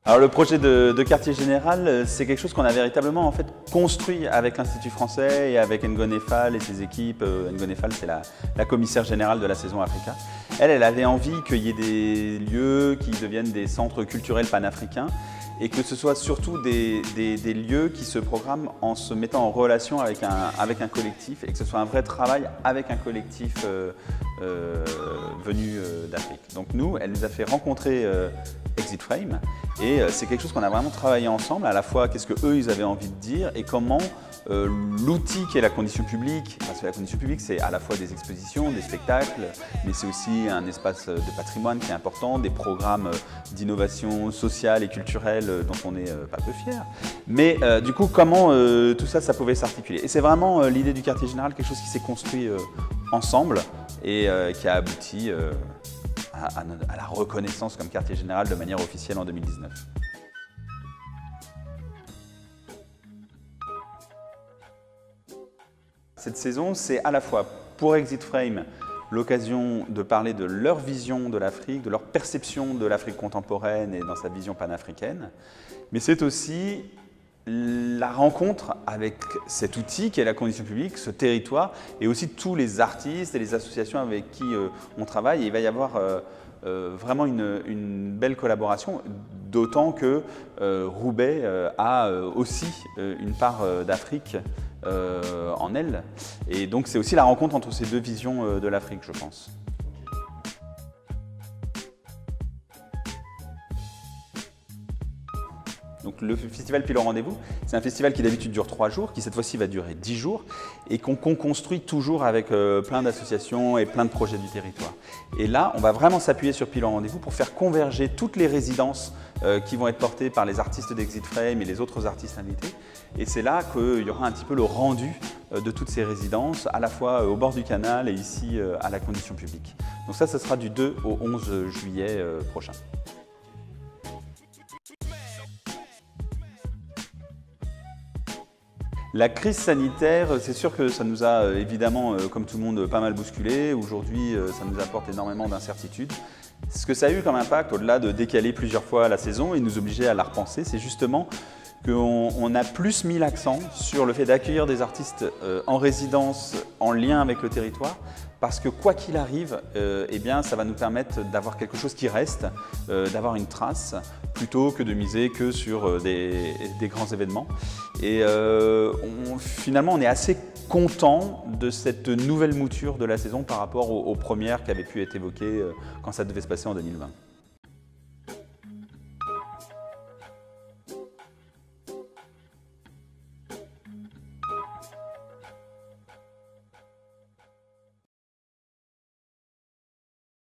Alors le projet de quartier général, c'est quelque chose qu'on a véritablement en fait construit avec l'Institut français et avec Ngo Neffal et ses équipes. Ngo Neffal, c'est la commissaire générale de la saison Africa. Elle avait envie qu'il y ait des lieux qui deviennent des centres culturels panafricains et que ce soit surtout des lieux qui se programment en se mettant en relation avec un collectif et que ce soit un vrai travail avec un collectif venu d'Afrique. Donc nous, elle nous a fait rencontrer Exit Frame et c'est quelque chose qu'on a vraiment travaillé ensemble, à la fois qu'est-ce qu'eux ils avaient envie de dire et comment l'outil qui est la condition publique, parce que la condition publique c'est à la fois des expositions, des spectacles, mais c'est aussi un espace de patrimoine qui est important, des programmes d'innovation sociale et culturelle dont on n'est pas peu fiers. Mais du coup, comment tout ça, ça pouvait s'articuler. Et c'est vraiment l'idée du quartier général, quelque chose qui s'est construit ensemble et qui a abouti à la reconnaissance comme quartier général de manière officielle en 2019. Cette saison, c'est à la fois pour Exit Frame l'occasion de parler de leur vision de l'Afrique, de leur perception de l'Afrique contemporaine et dans sa vision panafricaine, mais c'est aussi la rencontre avec cet outil qui est la condition publique, ce territoire, et aussi tous les artistes et les associations avec qui on travaille. Et il va y avoir vraiment une belle collaboration, d'autant que Roubaix a aussi une part d'Afrique en elle. Et donc c'est aussi la rencontre entre ces deux visions de l'Afrique, je pense. Donc le festival Pile au rendez-vous, c'est un festival qui d'habitude dure 3 jours, qui cette fois-ci va durer 10 jours et qu'on construit toujours avec plein d'associations et plein de projets du territoire. Et là, on va vraiment s'appuyer sur Pile au rendez-vous pour faire converger toutes les résidences qui vont être portées par les artistes d'Exit Frame et les autres artistes invités. Et c'est là qu'il y aura un petit peu le rendu de toutes ces résidences, à la fois au bord du canal et ici à la condition publique. Donc ça, ce sera du 2 au 11 juillet prochain. La crise sanitaire, c'est sûr que ça nous a évidemment, comme tout le monde, pas mal bousculé. Aujourd'hui, ça nous apporte énormément d'incertitudes. Ce que ça a eu comme impact, au-delà de décaler plusieurs fois la saison et nous obliger à la repenser, c'est justement qu'on a plus mis l'accent sur le fait d'accueillir des artistes en résidence, en lien avec le territoire, parce que quoi qu'il arrive, eh bien, ça va nous permettre d'avoir quelque chose qui reste, d'avoir une trace, plutôt que de miser que sur des grands événements. Et finalement, on est assez content de cette nouvelle mouture de la saison par rapport aux premières qui avaient pu être évoquées quand ça devait se passer en 2020.